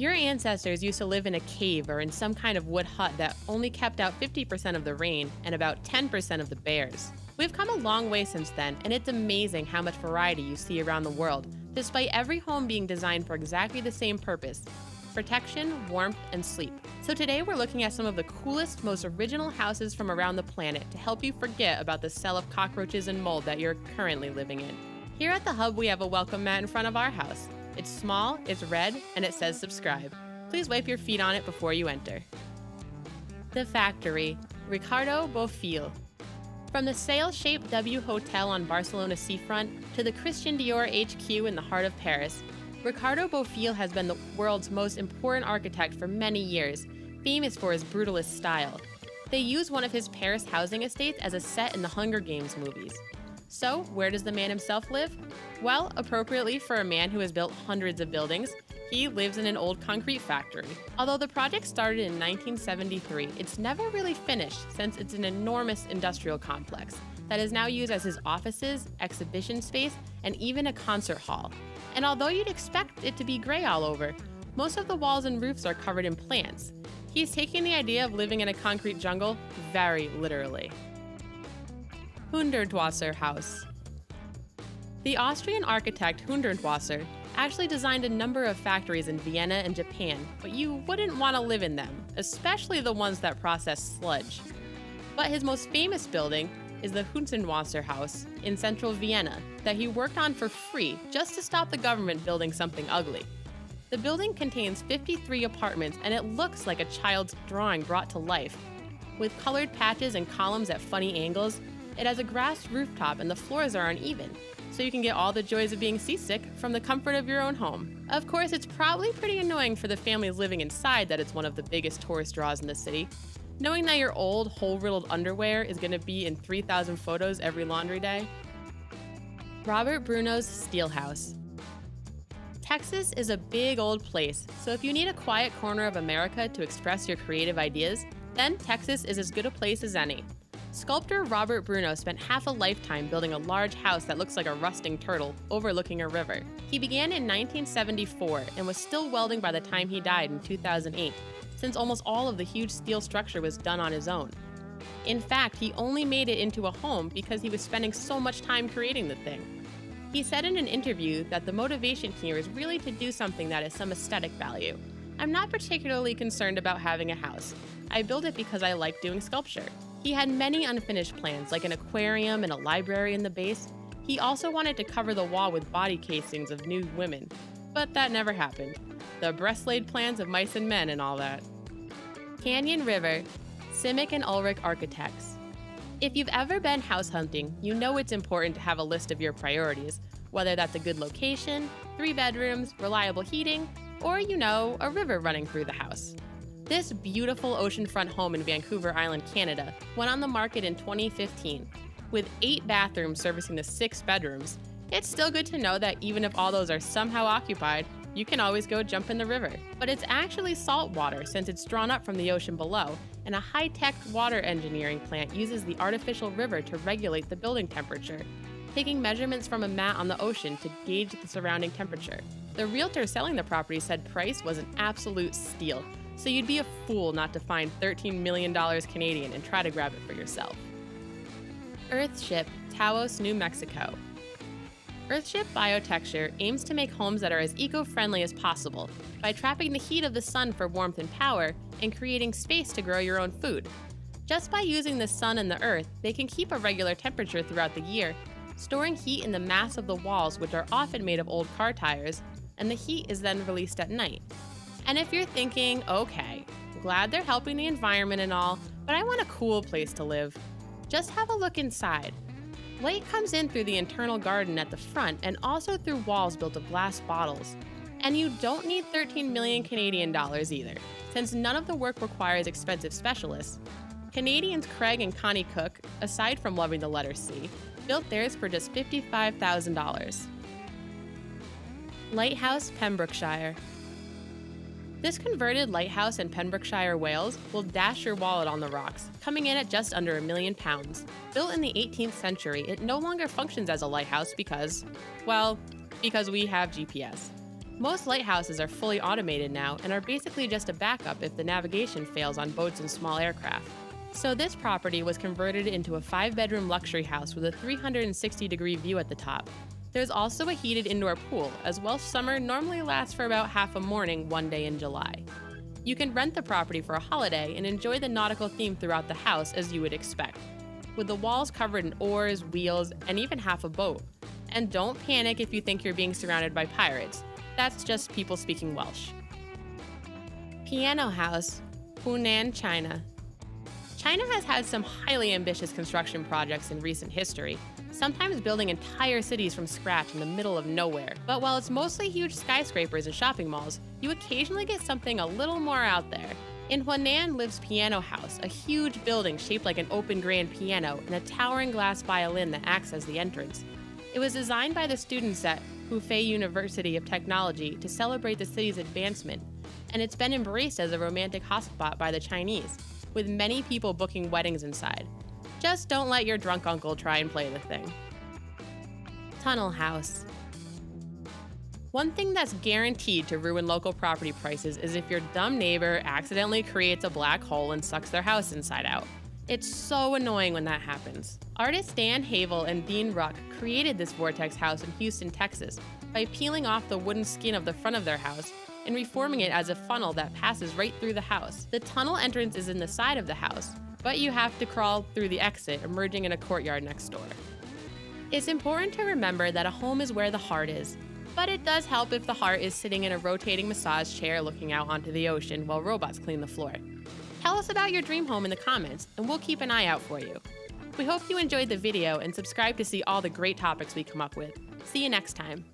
Your ancestors used to live in a cave or in some kind of wood hut that only kept out 50% of the rain and about 10% of the bears. We've come a long way since then, and it's amazing how much variety you see around the world, despite every home being designed for exactly the same purpose: protection, warmth, and sleep. So today we're looking at some of the coolest, most original houses from around the planet to help you forget about the cell of cockroaches and mold that you're currently living in. Here at the Hub, we have a welcome mat in front of our house. It's small, it's red, and it says subscribe. Please wipe your feet on it before you enter. The Factory, Ricardo Bofill. From the sail-shaped W Hotel on Barcelona seafront to the Christian Dior HQ in the heart of Paris, Ricardo Bofill has been the world's most important architect for many years, famous for his brutalist style. They use one of his Paris housing estates as a set in the Hunger Games movies. So, where does the man himself live? Well, appropriately for a man who has built hundreds of buildings, he lives in an old concrete factory. Although the project started in 1973, it's never really finished since it's an enormous industrial complex that is now used as his offices, exhibition space, and even a concert hall. And although you'd expect it to be gray all over, most of the walls and roofs are covered in plants. He's taking the idea of living in a concrete jungle very literally. Hundertwasserhaus. The Austrian architect Hundertwasser actually designed a number of factories in Vienna and Japan, but you wouldn't want to live in them, especially the ones that process sludge. But his most famous building is the Hundertwasserhaus in central Vienna that he worked on for free just to stop the government building something ugly. The building contains 53 apartments and it looks like a child's drawing brought to life. With colored patches and columns at funny angles, it has a grass rooftop and the floors are uneven, so you can get all the joys of being seasick from the comfort of your own home. Of course, it's probably pretty annoying for the families living inside that it's one of the biggest tourist draws in the city, knowing that your old, hole-riddled underwear is going to be in 3,000 photos every laundry day. Robert Bruno's Steel House. Texas is a big old place, so if you need a quiet corner of America to express your creative ideas, then Texas is as good a place as any. Sculptor Robert Bruno spent half a lifetime building a large house that looks like a rusting turtle overlooking a river. He began in 1974 and was still welding by the time he died in 2008, since almost all of the huge steel structure was done on his own. In fact, he only made it into a home because he was spending so much time creating the thing. He said in an interview that the motivation here is really to do something that has some aesthetic value. I'm not particularly concerned about having a house. I build it because I like doing sculpture. He had many unfinished plans, like an aquarium and a library in the base. He also wanted to cover the wall with body casings of nude women, but that never happened. The breast-laid plans of mice and men and all that. Canyon River, Simic and Ulrich Architects. If you've ever been house hunting, you know it's important to have a list of your priorities, whether that's a good location, 3 bedrooms, reliable heating, or, a river running through the house. This beautiful oceanfront home in Vancouver Island, Canada, went on the market in 2015. With 8 bathrooms servicing the 6 bedrooms, it's still good to know that even if all those are somehow occupied, you can always go jump in the river. But it's actually salt water since it's drawn up from the ocean below, and a high-tech water engineering plant uses the artificial river to regulate the building temperature, taking measurements from a mat on the ocean to gauge the surrounding temperature. The realtor selling the property said price was an absolute steal, so you'd be a fool not to find $13 million Canadian and try to grab it for yourself. Earthship, Taos, New Mexico. Earthship Biotexture aims to make homes that are as eco-friendly as possible by trapping the heat of the sun for warmth and power and creating space to grow your own food. Just by using the sun and the earth, they can keep a regular temperature throughout the year, storing heat in the mass of the walls, which are often made of old car tires, and the heat is then released at night. And if you're thinking, okay, glad they're helping the environment and all, but I want a cool place to live, just have a look inside. Light comes in through the internal garden at the front and also through walls built of glass bottles. And you don't need 13 million Canadian dollars either, since none of the work requires expensive specialists. Canadians Craig and Connie Cook, aside from loving the letter C, built theirs for just $55,000. Lighthouse, Pembrokeshire. This converted lighthouse in Pembrokeshire, Wales, will dash your wallet on the rocks, coming in at just under £1 million. Built in the 18th century, it no longer functions as a lighthouse because we have GPS. Most lighthouses are fully automated now and are basically just a backup if the navigation fails on boats and small aircraft. So this property was converted into a 5-bedroom luxury house with a 360-degree view at the top. There's also a heated indoor pool, as Welsh summer normally lasts for about half a morning one day in July. You can rent the property for a holiday and enjoy the nautical theme throughout the house as you would expect, with the walls covered in oars, wheels, and even half a boat. And don't panic if you think you're being surrounded by pirates. That's just people speaking Welsh. Piano House, Hunan, China. China has had some highly ambitious construction projects in recent history, sometimes building entire cities from scratch in the middle of nowhere. But while it's mostly huge skyscrapers and shopping malls, you occasionally get something a little more out there. In Hunan lives Piano House, a huge building shaped like an open grand piano and a towering glass violin that acts as the entrance. It was designed by the students at Hefei University of Technology to celebrate the city's advancement, and it's been embraced as a romantic hotspot by the Chinese, with many people booking weddings inside. Just don't let your drunk uncle try and play the thing. Tunnel House. One thing that's guaranteed to ruin local property prices is if your dumb neighbor accidentally creates a black hole and sucks their house inside out. It's so annoying when that happens. Artists Dan Havel and Dean Ruck created this vortex house in Houston, Texas, by peeling off the wooden skin of the front of their house and reforming it as a funnel that passes right through the house. The tunnel entrance is in the side of the house, but you have to crawl through the exit, emerging in a courtyard next door. It's important to remember that a home is where the heart is, but it does help if the heart is sitting in a rotating massage chair looking out onto the ocean while robots clean the floor. Tell us about your dream home in the comments, and we'll keep an eye out for you. We hope you enjoyed the video and subscribe to see all the great topics we come up with. See you next time.